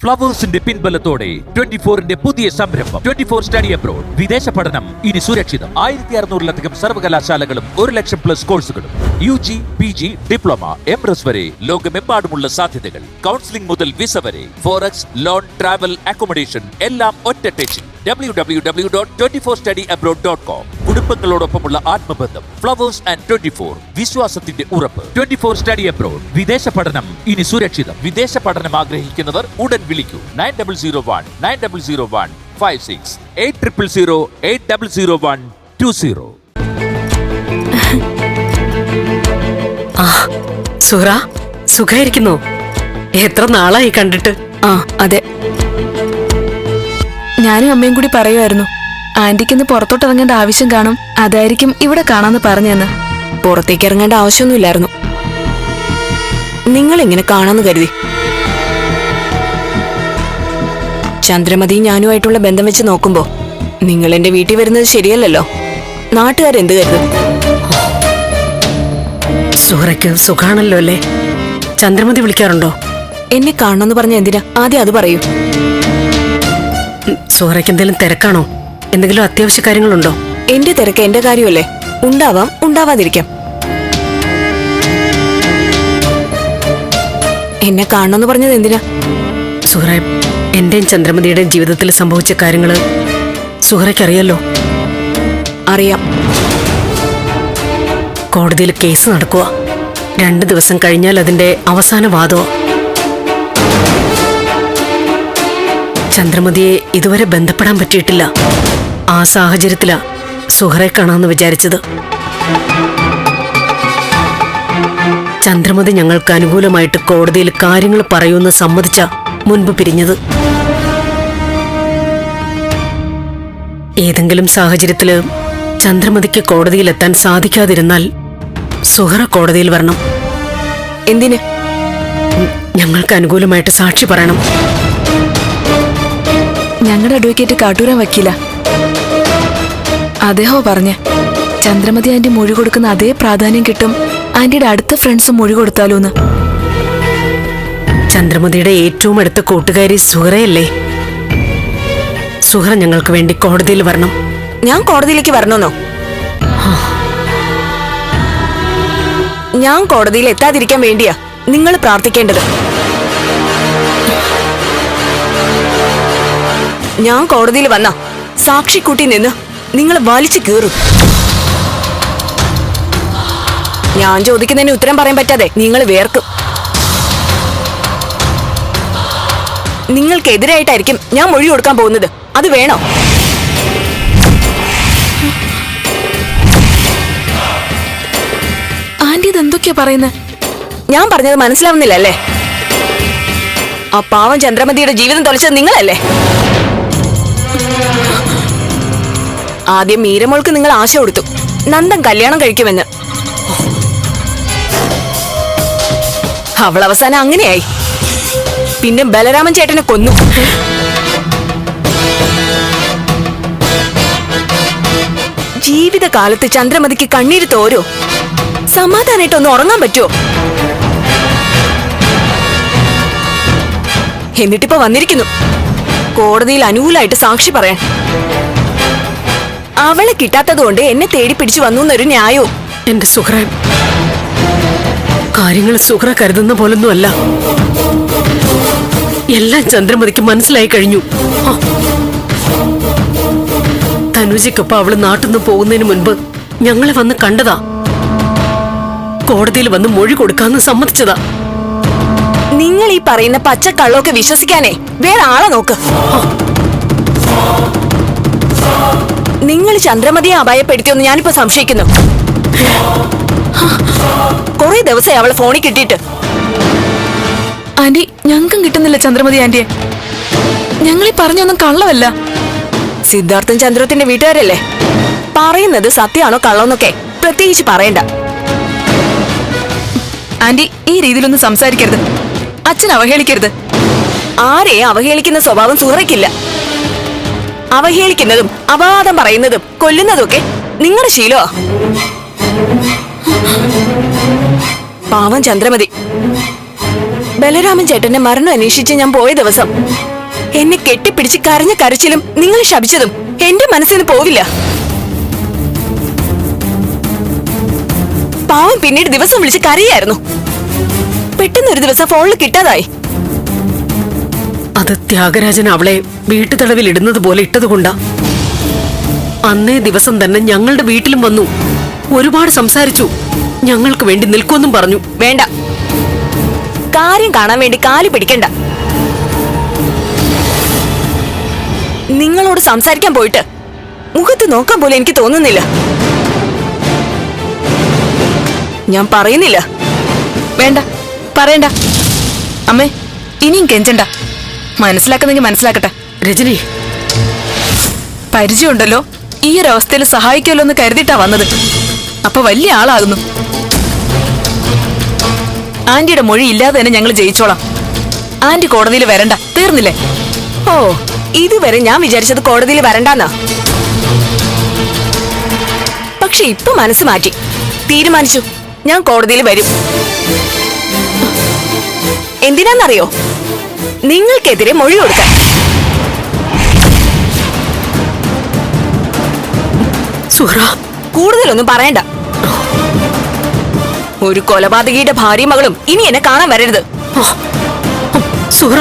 ഫ്ലവേഴ്സിന്റെ പിൻബലത്തോടെ 24-ന്റെ പുതിയ സംരംഭം 24 study abroad. വിദേശ പഠനം ഇനി സുരക്ഷിതം. 1600-ലധികം സർവകലാശാലകളും 1,00,000+ കോഴ്സുകളും. UG, PG, ഡിപ്ലോമ, MRS വരെ ലോകമെമ്പാടുമുള്ള സാധ്യതകൾ. കൗൺസിലിംഗ് മുതൽ വിസ വരെ. ഫോറക്സ്, ലോൺ, ട്രാവൽ, അക്കോമഡേഷൻ എല്ലാം ഒറ്റ ടെച്ചിൽ. www.24studyabroad.com. കുടുംബങ്ങളോടൊപ്പമുള്ള ആത്മബന്ധം. ഫ്ലവേഴ്സ് ആൻഡ് 24 വിശ്വാസത്തിന്റെ ഉറപ്പ്. 24 സ്റ്റഡി അബ്രോഡ്. വിദേശ പഠനം ഇനി സുരക്ഷിതം. വിദേശ പഠനം ആഗ്രഹിക്കുന്നവർ ഉടൻ വിളിക്കൂ 9001 80000156 8000800120. സുഹറ, സുഖായിരിക്കുന്നോ? എത്ര നാളായി കണ്ടിട്ട്. അതെ, ഞാനും അമ്മയും കൂടി പറയുമായിരുന്നു ആന്റിക്കിന്ന് പുറത്തോട്ട് ഇറങ്ങേണ്ട ആവശ്യം കാണും, അതായിരിക്കും ഇവിടെ കാണാന്ന് പറഞ്ഞെന്ന്. പുറത്തേക്ക് ഇറങ്ങേണ്ട ആവശ്യമൊന്നുമില്ലായിരുന്നു, നിങ്ങൾ ഇങ്ങനെ കാണാന്ന് കരുതി. ചന്ദ്രമതി ഞാനുമായിട്ടുള്ള ബന്ധം വെച്ച് നോക്കുമ്പോ നിങ്ങൾ എന്റെ വീട്ടിൽ വരുന്നത് ശരിയല്ലല്ലോ. നാട്ടുകാരെന്ത് കരുതും? സുഹറയ്ക്ക് സുഖാണല്ലോ അല്ലേ? ചന്ദ്രമതി വിളിക്കാറുണ്ടോ? എന്നെ കാണണമെന്ന് പറഞ്ഞ എന്തിനാ? ആദ്യം അത് പറയൂ. സുഹറയ്ക്ക് എന്തെങ്കിലും തിരക്കാണോ? എന്തെങ്കിലും അത്യാവശ്യ കാര്യങ്ങളുണ്ടോ? എന്റെ തിരക്ക് എന്റെ കാര്യമല്ലേ, ഉണ്ടാവാം ഉണ്ടാവാതിരിക്കാം. എന്നെ കാണണമെന്ന് പറഞ്ഞത് എന്തിനാ? സുഹറ, എന്റെയും ചന്ദ്രമതിയുടെയും ജീവിതത്തിൽ സംഭവിച്ച കാര്യങ്ങള് സുഹറയ്ക്കറിയാലോ? അറിയാം. കോടതിയിൽ കേസ് നടക്കുക. 2 ദിവസം കഴിഞ്ഞാൽ അതിന്റെ അവസാന വാദമോ. ചന്ദ്രമതിയെ ഇതുവരെ ബന്ധപ്പെടാൻ പറ്റിയിട്ടില്ല. ആ സാഹചര്യത്തിലാ സുഹറയെ കാണാമെന്ന് വിചാരിച്ചത്. ചന്ദ്രമതി ഞങ്ങൾക്ക് അനുകൂലമായിട്ട് കോടതിയിൽ കാര്യങ്ങൾ പറയൂന്ന് സമ്മതിച്ച മുൻപ് പിരിഞ്ഞത്. ഏതെങ്കിലും സാഹചര്യത്തില് ചന്ദ്രമതിക്ക് കോടതിയിലെത്താൻ സാധിക്കാതിരുന്നാൽ സുഹറ കോടതിയിൽ വരണം. എന്തിന്? ഞങ്ങൾക്ക് അനുകൂലമായിട്ട് സാക്ഷി പറയണം. ഞങ്ങളുടെ അഡ്വക്കേറ്റ് കാട്ടൂരാൻ വക്കീല. അദ്ദേഹോ പറഞ്ഞ ചന്ദ്രമതി ആന്റി മൊഴി കൊടുക്കുന്ന അതേ പ്രാധാന്യം കിട്ടും ആന്റിയുടെ അടുത്ത ഫ്രണ്ട്സ് മൊഴി കൊടുത്താലോന്ന്. ചന്ദ്രമതിയുടെ ഏറ്റവും അടുത്ത കൂട്ടുകാരി സുഹറയല്ലേ? സുഹറ ഞങ്ങൾക്ക് വേണ്ടി കോടതിയിൽ വരണം. ഞാൻ കോടതിയിലേക്ക് വരണമെന്നോ? ഞാൻ കോടതിയിൽ എത്താതിരിക്കാൻ വേണ്ടിയാ നിങ്ങൾ പ്രാർത്ഥിക്കേണ്ടത്. ഞാൻ കോടതിയിൽ വന്ന സാക്ഷി കൂട്ടി നിന്ന് നിങ്ങൾ വലിച്ചു കീറും. ഞാൻ ചോദിക്കുന്നതിന് ഉത്തരം പറയാൻ പറ്റാതെ നിങ്ങൾ വേർക്കും. നിങ്ങൾക്കെതിരായിട്ടായിരിക്കും ഞാൻ മൊഴി കൊടുക്കാൻ പോകുന്നത്. അത് വേണോ? ആന്റി ഇതെന്തൊക്കെയാ പറയുന്നത്? ഞാൻ പറഞ്ഞത് മനസ്സിലാവുന്നില്ലല്ലേ? ആ പാവം ചന്ദ്രമതിയുടെ ജീവിതം തൊലച്ചത് നിങ്ങളല്ലേ? ആദ്യം മീരമോൾക്ക് നിങ്ങൾ ആശ കൊടുത്തു, നന്ദൻ കല്യാണം കഴിക്കുമെന്ന്. അവൾ അവസാനം അങ്ങനെയായി. പിന്നെ ബലരാമൻ ചേട്ടനെ കൊന്നു. ജീവിതകാലത്ത് ചന്ദ്രമതിക്ക് കണ്ണീര് തോരോ? സമാധാനായിട്ടൊന്ന് ഉറങ്ങാൻ പറ്റുമോ? എന്നിട്ടിപ്പോ വന്നിരിക്കുന്നു കോടതിയിൽ അനുകൂലമായിട്ട് സാക്ഷി പറയാൻ. അവളെ കിട്ടാത്തതുകൊണ്ട് എന്നെ തേടി പിടിച്ചു വന്നു എന്നൊരു ന്യായവും. എന്റെ സുഹറ, കാര്യങ്ങൾ സുഹറ കരുതുന്ന പോലൊന്നും അല്ല. എല്ലാം ചന്ദ്രമതിക്ക് മനസ്സിലായി കഴിഞ്ഞു. തനുജയ്ക്കൊപ്പം അവള് നാട്ടിൽ നിന്ന് പോകുന്നതിന് മുൻപ് ഞങ്ങളെ വന്ന് കണ്ടതാ. കോടതിയിൽ വന്ന് മൊഴി കൊടുക്കാന്ന് സമ്മതിച്ചതാ. നിങ്ങൾ ഈ പറയുന്ന പച്ചക്കള്ളൊക്കെ വിശ്വസിക്കാനേ വേറെ ആളെ നോക്ക്. നിങ്ങൾ ചന്ദ്രമതിയെ അപായപ്പെടുത്തിയെന്ന് ഞാനിപ്പോ സംശയിക്കുന്നു. കുറെ ദിവസമായി അവളെ ഫോണിൽ കിട്ടിയിട്ട്. ആന്റി, ഞങ്ങൾക്കും കിട്ടുന്നില്ല ചന്ദ്രമതി ആന്റിയെ. ഞങ്ങളീ പറഞ്ഞൊന്നും കള്ളമല്ല. സിദ്ധാർത്ഥൻ ചന്ദ്രത്തിന്റെ വീട്ടുകാരല്ലേ? പറയുന്നത് സത്യമാണോ കള്ളോന്നൊക്കെ പ്രത്യേകിച്ച് പറയണ്ട. ആന്റി ഈ രീതിയിലൊന്നും സംസാരിക്കരുത്. അച്ഛൻ അവഹേളിക്കരുത്. ആരെയും അവഹേളിക്കുന്ന സ്വഭാവം സുഹറയ്ക്കില്ല. അവഹേളിക്കുന്നതും അപവാദം പറയുന്നതും കൊല്ലുന്നതുമൊക്കെ നിങ്ങളുടെ ശീലമാ. പാവം ചന്ദ്രമതി ബലരാമൻ ചേട്ടന്റെ മരണം അന്വേഷിച്ച് ഞാൻ പോയ ദിവസം എന്നെ കെട്ടിപ്പിടിച്ച് കരഞ്ഞ കരച്ചിലും നിങ്ങൾ ശപിച്ചതും എന്റെ മനസ്സിൽ നിന്ന് പോവില്ല. പാവം പിന്നീട് ദിവസം വിളിച്ച് കരയായിരുന്നു. പെട്ടെന്ന് ഒരു ദിവസം ഫോണിൽ കിട്ടാതായി. അത് ത്യാഗരാജൻ അവളെ വീട്ടുതടവിൽ ഇടുന്നത് പോലെ ഇട്ടതുകൊണ്ടാ. അന്നേ ദിവസം തന്നെ ഞങ്ങളുടെ വീട്ടിലും വന്നു. ഒരുപാട് സംസാരിച്ചു. ഞങ്ങൾക്ക് വേണ്ടി നിൽക്കുമെന്നും പറഞ്ഞു. വേണ്ട, കാര്യം കാണാൻ വേണ്ടി കാല് പിടിക്കണ്ട. നിങ്ങളോട് സംസാരിക്കാൻ പോയിട്ട് മുഖത്ത് നോക്കാൻ പോലും എനിക്ക് തോന്നുന്നില്ല. ഞാൻ പറയുന്നില്ല. വേണ്ട, പറയണ്ട. അമ്മേ, ഇനിയും കെഞ്ചണ്ട. മനസ്സിലാക്കുന്നെങ്കിൽ മനസ്സിലാക്കട്ടെ. രജനി, പരിചയമുണ്ടല്ലോ, ഈ ഒരു അവസ്ഥയിൽ സഹായിക്കുമല്ലോ എന്ന് കരുതിയിട്ടാ വന്നത്. അപ്പൊ വലിയ ആളാകുന്നു. ആന്റിയുടെ മൊഴി ഇല്ലാതെ തന്നെ ഞങ്ങൾ ജയിച്ചോളാം. ആന്റി കോടതിയിൽ വരണ്ട, തീർന്നില്ലേ? ഓ, ഇതുവരെ ഞാൻ വിചാരിച്ചത് കോടതിയിൽ വരണ്ടെന്നാ. പക്ഷെ ഇപ്പൊ മനസ്സ് മാറ്റി. തീരുമാനിച്ചു, ഞാൻ കോടതിയിൽ വരും. എന്തിനാന്നറിയോ? നിങ്ങൾക്കെതിരെ മൊഴി കൊടുക്കാൻ. സുഹറ, കൂടുതലൊന്നും പറയണ്ട. ഒരു കൊലപാതകിയുടെ ഭാര്യയും മകളും ഇനി എന്നെ കാണാൻ വരരുത്. സുഹറ